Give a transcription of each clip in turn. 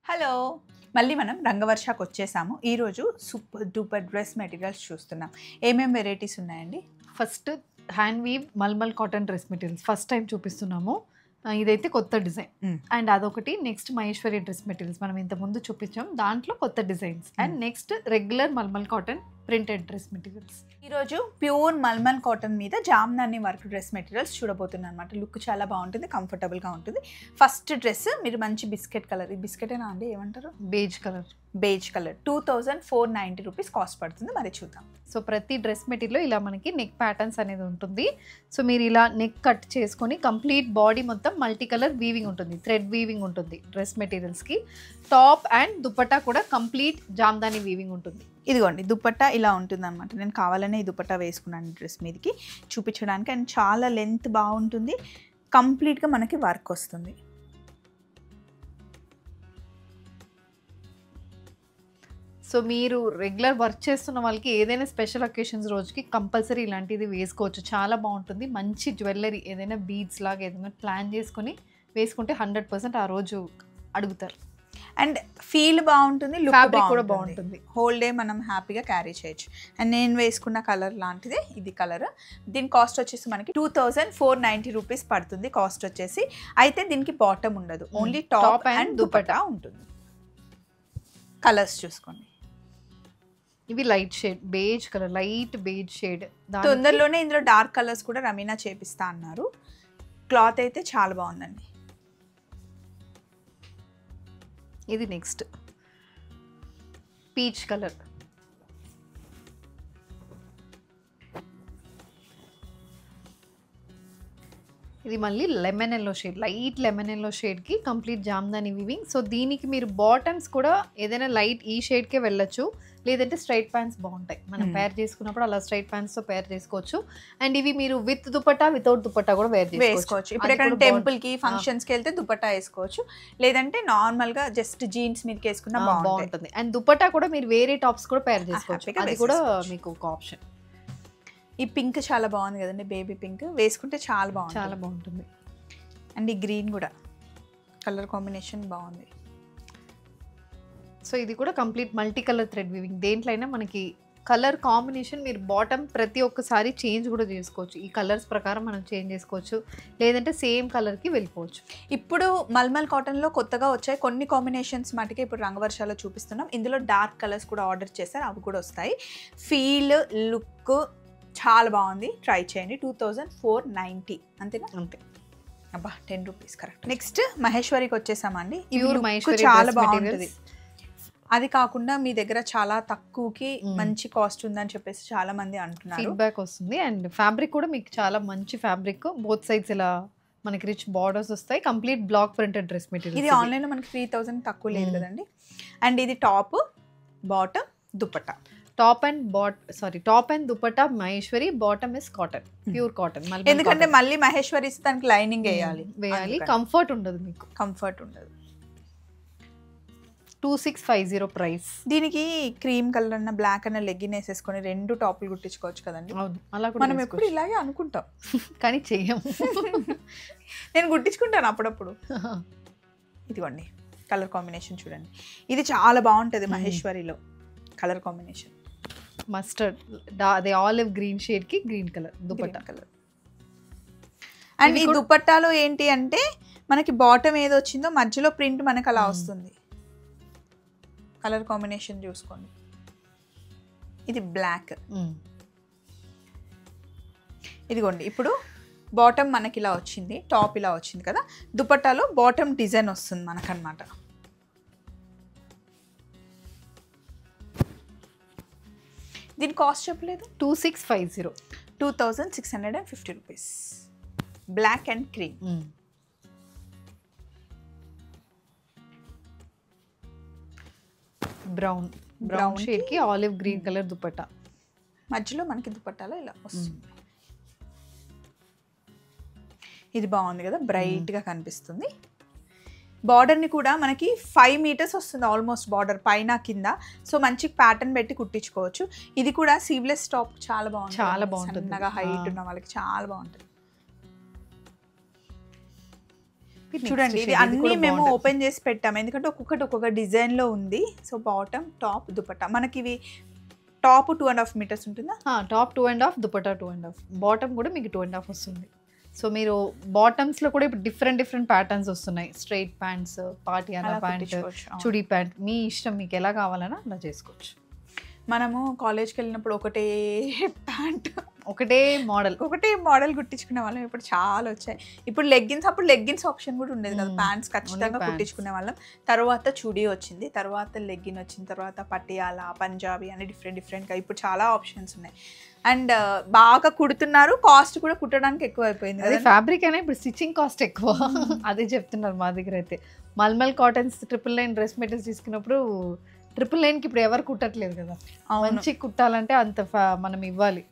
Hello మళ్ళీ మనం రంగవర్షకు వచ్చేసాము. ఈరోజు సూపర్ డూపర్ డ్రెస్ మెటీరియల్స్ చూస్తున్నాం. ఏమేం వెరైటీస్ ఉన్నాయండి? First hand weave mulmul cotton dress materials first time చూపిస్తున్నాము. ఇదైతే కొత్త డిజైన్ అండ్ అదొకటి. నెక్స్ట్ మహేశ్వరి డ్రెస్ మెటీరియల్స్ మనం ఇంత ముందు చూపించాం, దాంట్లో కొత్త designs. And next regular mulmul cotton printed dress materials. ఈరోజు ప్యూర్ మల్మల్ కాటన్ మీద జామ్నాని వర్క్ డ్రెస్ మెటీరియల్స్ చూడబోతున్నాను అనమాట. లుక్ చాలా బాగుంటుంది, కంఫర్టబుల్గా ఉంటుంది. ఫస్ట్ డ్రెస్ మీరు మంచి బిస్కెట్ కలర్, ఈ బిస్కెటేనా అండి, ఏమంటారు? Beige colour. 2490 రూపీస్ కాస్ట్ పడుతుంది. మరి చూద్దాం. సో ప్రతి డ్రెస్ మెటీరియల్ ఇలా మనకి నెక్ ప్యాటర్న్స్ అనేది ఉంటుంది. సో మీరు ఇలా నెక్ కట్ చేసుకొని కంప్లీట్ బాడీ మొత్తం మల్టీ కలర్ వీవింగ్ ఉంటుంది, థ్రెడ్ వీవింగ్ ఉంటుంది డ్రెస్ మెటీరియల్స్కి. టాప్ అండ్ దుపట్టా కూడా కంప్లీట్ జామ్దాని వీవింగ్ ఉంటుంది. ఇదిగోండి దుపట్టా ఇలా ఉంటుంది అనమాట. నేను కావాలనే ఈ దుపట్టా వేసుకున్నాను డ్రెస్ మీదకి చూపించడానికి. అండ్ చాలా లెంత్ బాగుంటుంది, కంప్లీట్గా మనకి వర్క్ వస్తుంది. సో మీరు రెగ్యులర్ వర్క్ చేస్తున్న వాళ్ళకి ఏదైనా స్పెషల్ అకేషన్స్ రోజుకి కంపల్సరీ ఇలాంటిది వేసుకోవచ్చు. చాలా బాగుంటుంది. మంచి జ్యువెలరీ ఏదైనా బీడ్స్ లాగా ఏదైనా ప్లాన్ చేసుకొని వేసుకుంటే 100% ఆ రోజు అడుగుతారు. అండ్ ఫీల్ బాగుంటుంది, లుక్ కూడా బాగుంటుంది. హోల్ డే మనం హ్యాపీగా క్యారీ చేయొచ్చు. అండ్ నేను వేసుకున్న కలర్ లాంటిదే ఇది కలర్. దీని కాస్ట్ వచ్చేసి మనకి 2490 రూపీస్ పడుతుంది కాస్ట్ వచ్చేసి. అయితే దీనికి బాటమ్ ఉండదు, ఓన్లీ టాప్ అండ్ దుపట్టా ఉంటుంది. కలర్స్ చూసుకోండి. ఇవి light shade beige colour, light beige shade. తొందరలోనే ఇందులో డార్క్ కలర్స్ కూడా రమీనా చేపిస్తా అన్నారు. క్లాత్ అయితే చాలా బాగుందండి. ఇది నెక్స్ట్ పీచ్ కలర్. ఇది మళ్ళీ lemon yellow shade, light lemon yellow షేడ్కి కంప్లీట్ జామ్దాని వీవింగ్. సో దీనికి మీరు బాటమ్స్ కూడా ఏదైనా లైట్ ఈ షేడ్కే వెళ్ళొచ్చు, లేదంటే స్ట్రైట్ ప్యాంట్స్ బాగుంటాయి. మనం పేర్ చేసుకున్నప్పుడు అలా స్ట్రైట్ ప్యాంట్స్తో పేర్ చేసుకోవచ్చు. అండ్ ఇవి మీరు విత్ దుపట్టా వితౌట్ దుపట్టా కూడా వేసుకోవచ్చు. ఇప్పుడు ఎక్కడ టెంపుల్కి ఫంక్షన్స్కి వెళ్తే దుపట్టా వేసుకోవచ్చు, లేదంటే నార్మల్గా జస్ట్ జీన్స్ మీదకి వేసుకున్న బాగుంటుంది. అండ్ దుపట్టా కూడా మీరు వేరే టాప్స్ కూడా పేర్ చేసుకోవచ్చు, అది కూడా మీకు ఒక ఆప్షన్. ఈ పింక్ చాలా బాగుంది కదండి, బేబీ పింక్ వేసుకుంటే చాలా బాగుంటుంది. అండ్ ఈ గ్రీన్ కూడా కలర్ కాంబినేషన్ బాగుంది. సో ఇది కూడా complete multi colour thread weaving. దేంట్లో అయినా మనకి కలర్ కాంబినేషన్ మీరు బాటమ్ ప్రతి ఒక్కసారి చేంజ్ కూడా చేసుకోవచ్చు. ఈ కలర్స్ ప్రకారం మనం చేంజ్ చేసుకోవచ్చు, లేదంటే సేమ్ కలర్కి వెళ్ళిపోవచ్చు. ఇప్పుడు మల్మల్ కాటన్లో కొత్తగా వచ్చాయి కొన్ని కాంబినేషన్స్ మటుకే ఇప్పుడు రంగవర్షాలో చూపిస్తున్నాం. ఇందులో డార్క్ కలర్స్ కూడా ఆర్డర్ చేశారు, అవి కూడా వస్తాయి. ఫీల్ లుక్ చాలా బాగుంది, ట్రై చేయండి. 2490 అంతేనా? అంతే. అబ్బా 10 రూపీస్ కరెక్ట్. నెక్స్ట్ మహేశ్వరికి వచ్చేసామండి. మహేశ్వరి చాలా బాగుంటుంది. అది కాకుండా మీ దగ్గర చాలా తక్కువకి మంచి కాస్ట్ ఉందని చెప్పేసి చాలా మంది అంటున్నారు, ఫీడ్బ్యాక్ వస్తుంది. అండ్ ఫ్యాబ్రిక్ కూడా మీకు చాలా మంచి ఫ్యాబ్రిక్, బోత్ సైడ్స్ ఇలా మనకి రిచ్ బార్డర్స్ వస్తాయి. Complete block printed dress material. ఇది ఆన్లైన్లో మనకి 3000 తక్కువ లేదు కదండి. అండ్ ఇది top bottom dupatta. Top and dupatta Maheshwari, bottom is cotton, pure cotton. ఎందుకంటే మళ్ళీ మహేశ్వరి దానికి లైనింగ్ వేయాలి, కంఫర్ట్ ఉండదు, మీకు కంఫర్ట్ ఉండదు. 2650 ప్రైస్. దీనికి క్రీమ్ కలర్ అన్న బ్లాక్ అన్న లెగ్గిన్ వేసేసుకొని 2 టాపులు కుట్టించుకోవచ్చు కదండి. అవును, అలా కూడా మనం ఎప్పుడు ఇలాగే అనుకుంటాం కానీ చెయ్యము. నేను కుట్టించుకుంటాను అప్పుడప్పుడు. ఇదిగోండి కలర్ కాంబినేషన్ చూడండి, ఇది చాలా బాగుంటుంది మహేశ్వరిలో కలర్ కాంబినేషన్. మస్టర్డ్ అదే ఆలివ్ గ్రీన్ షేడ్ కి green colour dupatta colour. And ఈ దుపట్టాలో ఏంటి అంటే మనకి బాటమ్ ఏదో వచ్చిందో మధ్యలో ప్రింట్ మనకు అలా వస్తుంది. కలర్ కాంబినేషన్ చూసుకోండి. ఇది బ్లాక్. ఇదిగోండి ఇప్పుడు బాటమ్ మనకి ఇలా వచ్చింది, టాప్ ఇలా వచ్చింది కదా, దుపట్టాలో బాటమ్ డిజైన్ వస్తుంది మనకన్నమాట. దీని కాస్ట్ చెప్పలేదు. 2650 rupees. Black and cream. Brown shade కి ఆలివ్ గ్రీన్ కలర్ దుపట్టా. మధ్యలో మనకి దుపట్టాలో ఇలా వస్తుంది. ఇది బాగుంది కదా, బ్రైట్ గా కనిపిస్తుంది. బార్డర్ని కూడా మనకి 5 మీటర్స్ వస్తుంది ఆల్మోస్ట్ బార్డర్, పైన కింద. సో మంచి ప్యాటర్న్ పెట్టి కుట్టించుకోవచ్చు. ఇది కూడా సీవ్లెస్ టాప్ చాలా బాగుంటుంది, సన్నగా హైట్ ఉన్న వాళ్ళకి చాలా బాగుంటుంది. చూడండి ఇది అన్ని మేము ఓపెన్ చేసి పెట్టాము ఎందుకంటే ఒక్కొక్కటి ఒక్కొక్క డిజైన్ లో ఉంది. సో బాటమ్, టాప్, దుపట్టా మనకి ఇవి టాప్ 2.5 మీటర్స్ ఉంటుందా? టాప్ 2.5, దుపట్టా 2.5, బాటమ్ కూడా మీకు 2.5 వస్తుంది. సో మీరు బాటమ్స్ లో కూడా ఇప్పుడు డిఫరెంట్ ప్యాటర్న్స్ వస్తున్నాయి. స్ట్రైట్ ప్యాంట్స్, పాటియాలా ప్యాంట్, చుడీ ప్యాంట్, మీ ఇష్టం, మీకు ఎలా కావాలన్నా అలా చేసుకోవచ్చు. మనము కాలేజ్కి వెళ్ళినప్పుడు ఒకటే ప్యాంట్ ఒకటే మోడల్ కుట్టించుకునే వాళ్ళం. ఇప్పుడు చాలా వచ్చాయి. ఇప్పుడు లెగ్గిన్స్, అప్పుడు లెగ్గిన్స్ ఆప్షన్ కూడా ఉండేది కదా. ప్యాంట్స్ ఖచ్చితంగా కుట్టించుకునే వాళ్ళం. తర్వాత చుడీ వచ్చింది, తర్వాత లెగ్గిన్ వచ్చిన తర్వాత పటియాలా, పంజాబీ అని డిఫరెంట్గా ఇప్పుడు చాలా ఆప్షన్స్ ఉన్నాయి. అండ్ బాగా కుడుతున్నారు, కాస్ట్ కూడా కుట్టడానికి ఎక్కువ అయిపోయింది. అదే ఫ్యాబ్రిక్ అయినా ఇప్పుడు స్టిచ్చింగ్ కాస్ట్ ఎక్కువ, అదే చెప్తున్నారు మా దగ్గర అయితే. మల్మల్ కాటన్స్ 999 డ్రెస్ మెటీరియల్స్ తీసుకున్నప్పుడు 999కి ఇప్పుడు ఎవరు కుట్టట్లేదు కదా. మంచి కుట్టాలంటే అంత మనం ఇవ్వాలి.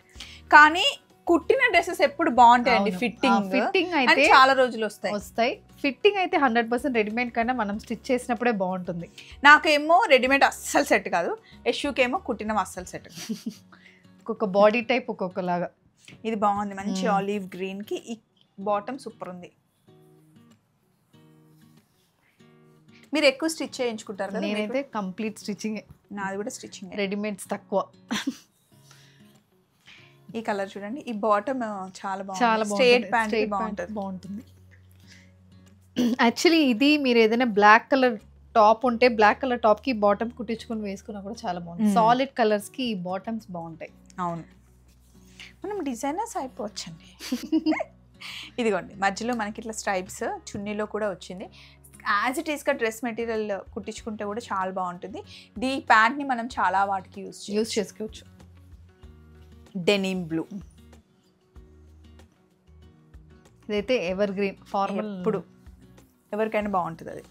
కానీ కుట్టిన డ్రెస్సెస్ ఎప్పుడు బాగుంటాయండి. ఫిట్టింగ్ అయితే చాలా రోజులు వస్తాయి. ఫిట్టింగ్ అయితే 100% రెడీమేడ్ కన్నా మనం స్టిచ్ చేసినప్పుడే బాగుంటుంది. నాకేమో రెడీమేడ్ అస్సలు సెట్ కాదు, యశుకేమో కుట్టినవి అస్సలు సెట్. ఒక్కొక్క బాడీ టైప్ ఒక్కొక్కలాగా. ఇది బాగుంది, మంచి ఆలివ్ గ్రీన్ కి ఈ బాటమ్ సూపర్ ఉంది. మీరు ఎక్కువ స్టిచ్ చేయించుకుంటారు కదా? నేనైతే కంప్లీట్ స్టిచ్చింగ్. నాది కూడా స్టిచ్చింగ్, రెడీమేడ్స్ తక్కువ. ఈ కలర్ చూడండి, ఈ బాటమ్ చాలా బాగుంది. స్ట్రైట్ ప్యాంట్ బాగుంటుంది. యాక్చువల్లీ ఇది మీరు ఏదైనా బ్లాక్ కలర్ టాప్ ఉంటే బ్లాక్ కలర్ టాప్ కి బాటమ్ కుట్టించుకొని వేసుకున్నా కూడా చాలా బాగుంటుంది. సాలిడ్ కలర్స్ కి బాటమ్స్ బాగుంటాయి. అవును, మనం డిజైనర్స్ అయిపోవచ్చండి. ఇదిగోండి మధ్యలో మనకి ఇట్లా స్ట్రైప్స్ చున్నీలో కూడా వచ్చింది. యాజ్ ఇట్ ఈస్గా డ్రెస్ మెటీరియల్ కుట్టించుకుంటే కూడా చాలా బాగుంటుంది. ఈ ప్యాంట్ని మనం చాలా వాటికి యూస్ చేసుకోవచ్చు. డెనిమ్ బ్లూ, ఇదైతే ఎవర్ గ్రీన్ ఫార్మల్, ఇప్పుడు ఎవరికైనా బాగుంటుంది అది.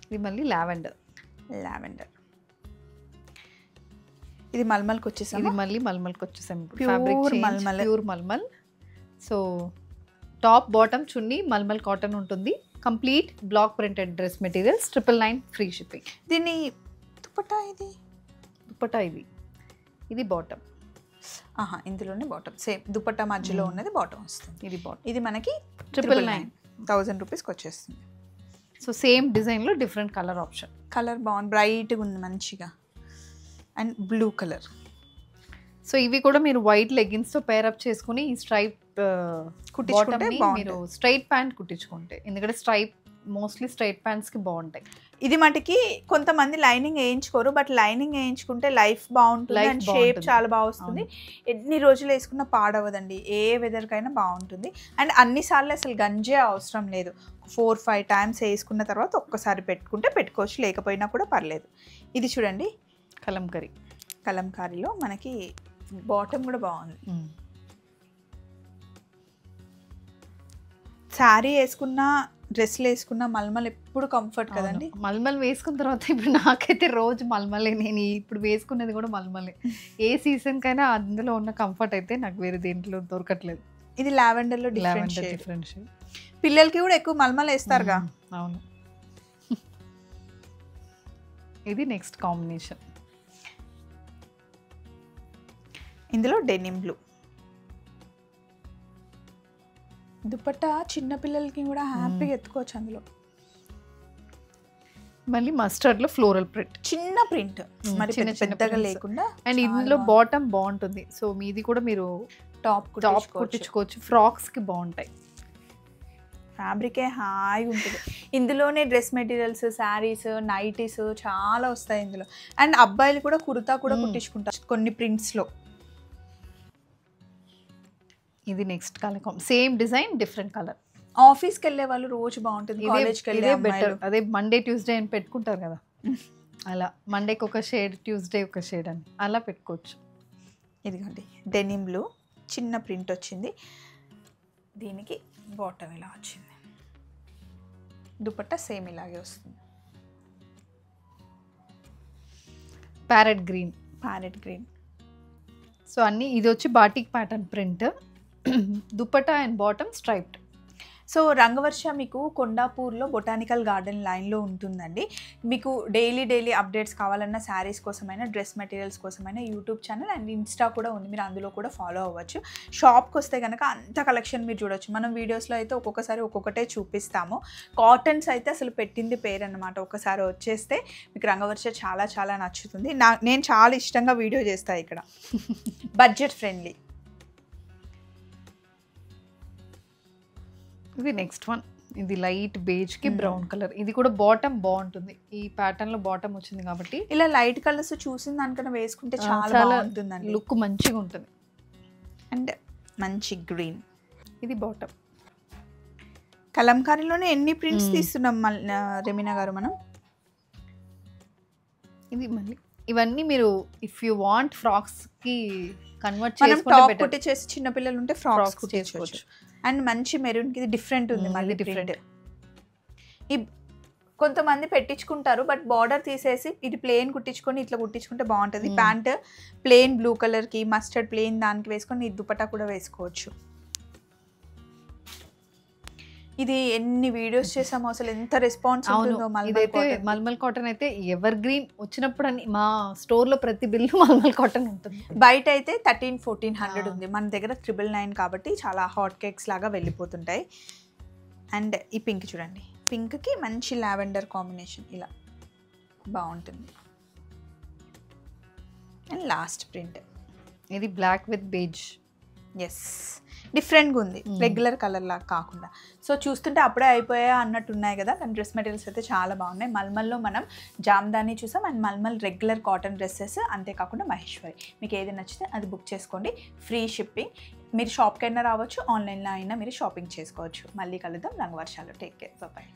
ఇది మళ్ళీ లావెండర్. ఇది మల్మల్కి వచ్చేసాం. ఇది మళ్ళీ మల్మల్కి వచ్చేసాం. ప్యూర్ మల్మల్. సో టాప్ బాటమ్ చున్నీ మల్మల్ కాటన్ ఉంటుంది. Complete block printed dress materials, 999 free shipping. దీన్ని దుపట్టా, ఇది బాటమ్. ఇందులోనే బాటమ్ సేమ్ దుపట్టా మధ్యలో ఉన్నది బాటమ్ వస్తుంది. ఇది బాటమ్. ఇది మనకి 999 రూపీస్కి వచ్చేస్తుంది. సో సేమ్ డిజైన్లో డిఫరెంట్ కలర్ ఆప్షన్. కలర్ బాగుంది, బ్రైట్గా ఉంది మంచిగా. And blue colour. సో ఇవి కూడా మీరు వైట్ లెగ్గిన్స్తో పేరప్ చేసుకుని ఈ స్ట్రైప్ కుట్టించుకుంటే మీరు స్ట్రైట్ ప్యాంట్ కుట్టించుకుంటే, ఎందుకంటే మోస్ట్లీ స్ట్రైట్ ప్యాంట్స్కి బాగుంటాయి. ఇది మటుకి కొంతమంది లైనింగ్ వేయించుకోరు, బట్ లైనింగ్ వేయించుకుంటే లైఫ్ బాగుంటుంది అండ్ షేప్ చాలా బాగా వస్తుంది. ఎన్ని రోజులు వేసుకున్నా పాడవదండి, ఏ వెదర్కైనా బాగుంటుంది. అండ్ అన్నిసార్లు అసలు గంజే అవసరం లేదు. 4-5 టైమ్స్ వేసుకున్న తర్వాత ఒక్కసారి పెట్టుకోవచ్చు, లేకపోయినా కూడా పర్లేదు. ఇది చూడండి కలంకారీలో మనకి బాటమ్ కూడా బాగుంది. శారీ వేసుకున్నా డ్రెస్లు వేసుకున్నా మల్మల్ ఎప్పుడు కంఫర్ట్ కదండి. మల్మల్ వేసుకున్న తర్వాత ఇప్పుడు నాకైతే రోజు మల్మలే. నేను ఇప్పుడు వేసుకునేది కూడా మల్మలే. ఏ సీజన్ కైనా అందులో ఉన్న కంఫర్ట్ అయితే నాకు వేరే దేంట్లో దొరకట్లేదు. ఇది లావెండర్లో డిఫరెంట్ షేడ్. పిల్లలకి కూడా ఎక్కువ మల్మల్ వేస్తారుగా. అవును. ఇది నెక్స్ట్ కాంబినేషన్. ఇందులో డెనిమ్ బ్లూ. దుపట్టా చిన్న పిల్లలకి కూడా హ్యాపీగా ఎత్తుకోవచ్చు అందులో. మళ్ళీ మస్టర్డ్ లో ఫ్లోరల్ ప్రింట్, చిన్న ప్రింట్, మరి పెద్దగా లేకుండా. అండ్ ఇందులో బాటమ్ బాగుంటుంది. సో మీది కూడా మీరు టాప్ కుట్టించుకోవచ్చు. ఫ్రాక్స్ కి బాగుంటాయి. ఫ్యాబ్రికే హాయిగా ఉంటుంది. ఇందులోనే డ్రెస్ మెటీరియల్స్, శారీస్, నైటీస్ చాలా వస్తాయి ఇందులో. అండ్ అబ్బాయిలు కూడా కుర్తా కూడా కుట్టించుకుంటారు కొన్ని ప్రింట్స్లో. ఇది next colour, same design different colour. ఆఫీస్కి వెళ్ళే వాళ్ళు రోజు బాగుంటుంది, కాలేజ్కి వెళ్ళే బెటర్. అదే మండే ట్యూస్డే అని పెట్టుకుంటారు కదా, అలా మండేకి ఒక షేడ్, ట్యూస్డే ఒక షేడ్ అని అలా పెట్టుకోవచ్చు. ఇదిగోండి డెనిమ్ బ్లూ, చిన్న ప్రింట్ వచ్చింది. దీనికి బాటమ్ ఇలా వచ్చింది. దుపట్టా సేమ్ ఇలాగే వస్తుంది. Parrot green. సో అన్నీ ఇది వచ్చి batik pattern print. Dupatta and bottom striped. So Rangavarsha మీకు కొండాపూర్లో బొటానికల్ గార్డెన్ లైన్లో ఉంటుందండి. మీకు డైలీ అప్డేట్స్ కావాలన్నా శారీస్ కోసమైనా డ్రెస్ మెటీరియల్స్ కోసమైనా యూట్యూబ్ ఛానల్ అండ్ ఇన్స్టా కూడా ఉంది, మీరు అందులో కూడా ఫాలో అవ్వచ్చు. షాప్కి వస్తే కనుక అంత కలెక్షన్ మీరు చూడొచ్చు. మనం వీడియోస్లో అయితే ఒక్కొక్కసారి ఒక్కొక్కటే చూపిస్తాము. కాటన్స్ అయితే అసలు పెట్టింది పేరు అనమాట. ఒకసారి వచ్చేస్తే మీకు రంగవర్ష చాలా నచ్చుతుంది. నేను చాలా ఇష్టంగా వీడియో చేస్తాను ఇక్కడ. Budget friendly. ఇది నెక్స్ట్ వన్, ఇది లైట్ బేజ్ కి బ్రౌన్ కలర్. ఇది కూడా బాటమ్ బాగుంటుంది, ఈ ప్యాటర్న్ లో బాటమ్ వచ్చింది కాబట్టి. ఇలా లైట్ కలర్స్ చూసిన దానికన్నా వేసుకుంటే చాలా బాగుంటుందండి, లుక్ మంచిగా ఉంటుంది. అండ్ మంచి గ్రీన్. ఇది బాటమ్. కలంకారీలోనే ఎన్ని ప్రింట్స్ తీస్తున్నాం రెమినా గారు మనం. ఇది మళ్ళీ ఇవన్నీ మీరు ఇఫ్ యూ వాంట్ ఫ్రాక్స్ కి కన్వర్ట్ చేసి చిన్న పిల్లలు ఉంటే ఫ్రాక్స్ చేసుకోవచ్చు. అండ్ మంచి మెరూన్ కి ఇది డిఫరెంట్ ఉంది, మళ్ళీ డిఫరెంట్. ఈ కొంతమంది పెట్టించుకుంటారు బట్ బార్డర్ తీసేసి ఇది ప్లెయిన్ కుట్టించుకొని ఇట్లా కుట్టించుకుంటే బాగుంటుంది. ప్యాంట్ ప్లెయిన్ బ్లూ కలర్ కి మస్టర్డ్ ప్లెయిన్ దానికి వేసుకొని ఈ దుపట్టా కూడా వేసుకోవచ్చు. ఇది ఎన్ని వీడియోస్ చేసామో, అసలు ఎంత రెస్పాన్స్ ఉంటుందో. మల్మల్ కాటన్ అయితే ఎవర్ గ్రీన్ వచ్చినప్పుడు అని మా స్టోర్ లో ప్రతి బిల్లు మల్మల్ కాటన్ ఉంటుంది. బయట అయితే 1300-1400 ఉంది, మన దగ్గర 999 కాబట్టి చాలా హాట్ కేక్స్ లాగా వెళ్ళిపోతుంటాయి. అండ్ ఈ పింక్ చూడండి, పింక్ కి మంచి లావెండర్ కాంబినేషన్, ఇలా బాగుంటుంది. అండ్ లాస్ట్ ప్రింట్ ఇది బ్లాక్ విత్ బేజ్. ఎస్, డిఫరెంట్గా ఉంది, రెగ్యులర్ కలర్ లాగా కాకుండా. సో చూస్తుంటే అప్పుడే అయిపోయా అన్నట్టు ఉన్నాయి కదా. కానీ డ్రెస్ మెటీరియల్స్ అయితే చాలా బాగున్నాయి. మల్మల్లో మనం జామ్దాని చూసాం and mulmul regular cotton dresses, అంతేకాకుండా మహేశ్వరి. మీకు ఏది నచ్చితే అది బుక్ చేసుకోండి, ఫ్రీ షిప్పింగ్. మీరు షాప్కి అయినా రావచ్చు, ఆన్లైన్లో అయినా మీరు షాపింగ్ చేసుకోవచ్చు. మళ్ళీ కలుద్దాం రంగవర్షాలు. Take care, bye.